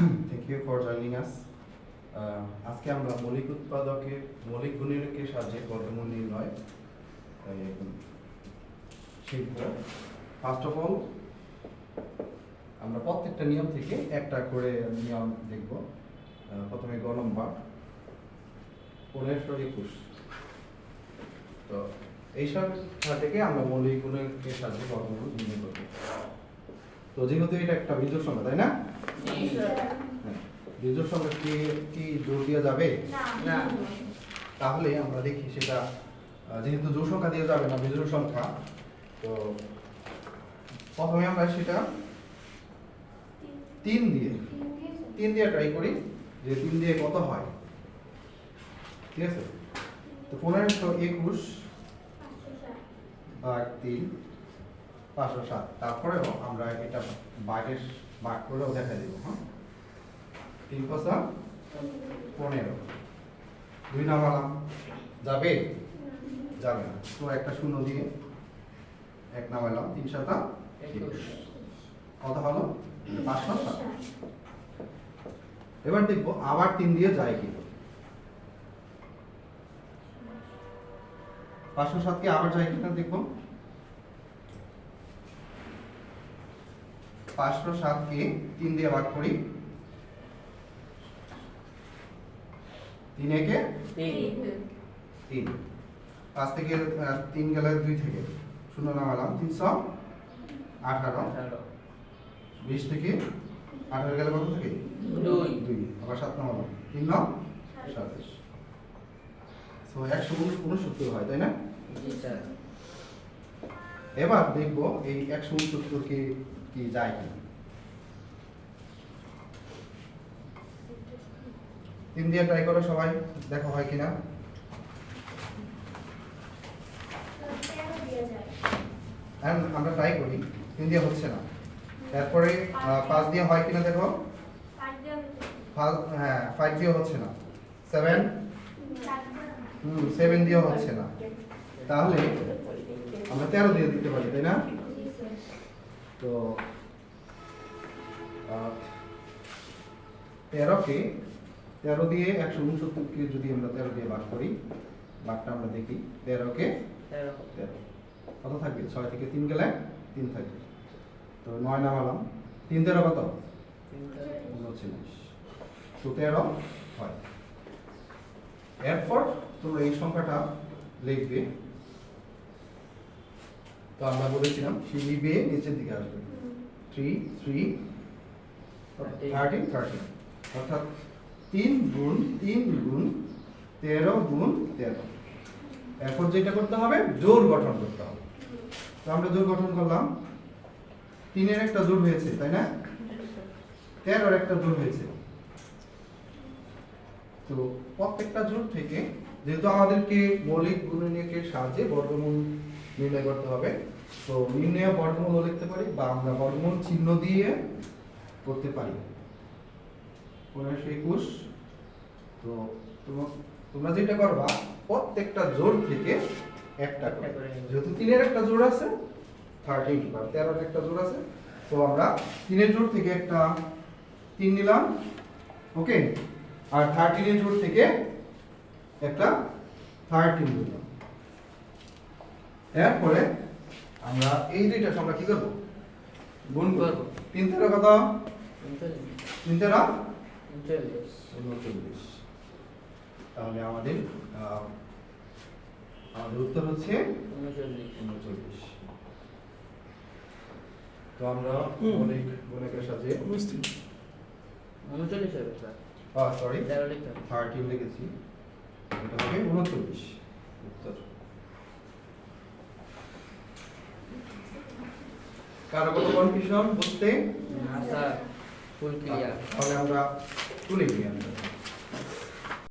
Thank you for joining us. আজকে আমরা মৌলিক উৎপাদকের মৌলিক গুণনীয়কের সাহায্যে বর্গমূল নির্ণয় শিখব। ফার্স্ট অফ অল আমরা প্রত্যেকটা নিয়ম থেকে একটা করে নিয়ম দেখব। প্রথমে গ নম্বর 1521। তো এই সব থেকে আমরা মৌলিক গুণনীয়কের সাহায্যে বর্গমূল নির্ণয় করব। তো যেহেতু এটা একটা বিজোড় সংখ্যা, তাই না? বিজোড় সংখ্যা কি জোড় দেওয়া যাবে না? তাহলে আমরা দেখি সেটা, যেহেতু জোড় সংখ্যা দেওয়া যাবে না, বিজোড় সংখ্যা, তো প্রথমে আমরা সেটা 3 দিয়ে ট্রাই করি যে 3 দিয়ে কত হয়। ঠিক আছে, তো 1521 ভাগ 3 507। তারপরেও আমরা এটা ভাগ করেও দেখা দেব। হ্যাঁ, 3 5 15, 2 নামালাম, যাবে যাবে না, তো একটা শূন্য দিয়ে 1 নামালাম, 3 7 21, কত হলো 507। এবার দেখবো আবার 3 দিয়ে যায় কি। 507 কে আবার যায় কিনা দেখবো। 507 কে 3 দিয়ে ভাগ করি, 3 একে 3, 5 থেকে 3 গেলে 2 থেকে 0 নামালাম, 318, 20 থেকে 18 গেলে কত থেকে 2, আবার 7 নামালাম, 3 9 27। সো 169 হয়, তাই না? এবার দেখবো এই 169 কে কি যায় কিনা। 3 দিয়ে ট্রাই করো সবাই, দেখো হয় কিনা। আমরা ট্রাই করি, 3 দিয়ে হচ্ছে না। তারপরে 5 দিয়ে হয় কিনা দেখো। 5 দিয়ে হচ্ছে না। 7 দিয়ে হচ্ছে না। তাহলে আমরা 13 দিয়ে দিতে পারি, তাই না? তো 13 দিয়ে 169 কে যদি আমরা 13 দিয়ে ভাগ করি, ভাগটা আমরা দেখি, 13 কে 13 কত থাকবে, 6 থেকে 3 গেলে 3 থাকবে, তো 9 নামালাম, 3 13 কত 39, তো 13 হয়। এরপর তোমরা এই সংখ্যাটা লিখবে। তো আমরা বলেছিলাম সিঁড়ি বেয়ে নিচের দিকে আসবে, 3 3 13, অর্থাৎ 3 গুণ 3 গুণ 13 গুণ 13। এরপর যেটা করতে হবে, জোড় গঠন করতে হবে। তো আমরা জোড় গঠন করলাম, 3 এর একটা জোড় হয়েছে, তাই না? 13 এর একটা জোড় হয়েছে। তো প্রত্যেকটা জোড় থেকে, যেহেতু আমাদেরকে মৌলিক গুণনীয়কের সাহায্যে বর্গমূল নির্ণয় করতে হবে, তো নির্ণয় বর্গমূল লিখতে পারি বা আমরা বর্গমূল চিহ্ন দিয়ে করতে পারি। 1521। তো তোমরা যেটা করবা, প্রত্যেকটা জোড় থেকে একটা করে, যেহেতু 3 এর একটা জোড় আছে 13 বা 13 এর একটা জোড় আছে, তো আমরা 3 এর জোড় থেকে একটা 3 নিলাম, ওকে, আর 13 এর জোড় থেকে একটা 13 নিলাম। এরপরে আমরা এই দুইটা সংখ্যা কি করব, গুণ করব। 3 13 কত 3 13 39। তাহলে আমাদের উত্তর হচ্ছে 39। তো আমরা মৌলিক গুণকের সাথে 39 হবে স্যার। সরি 13 লিখেছি, এটা হবে 39 উত্তর। কারো কোনো কনফিউশন বুঝতে? না স্যার, ফুল ক্লিয়ার। তাহলে আমরা তুলে নিই আমরা।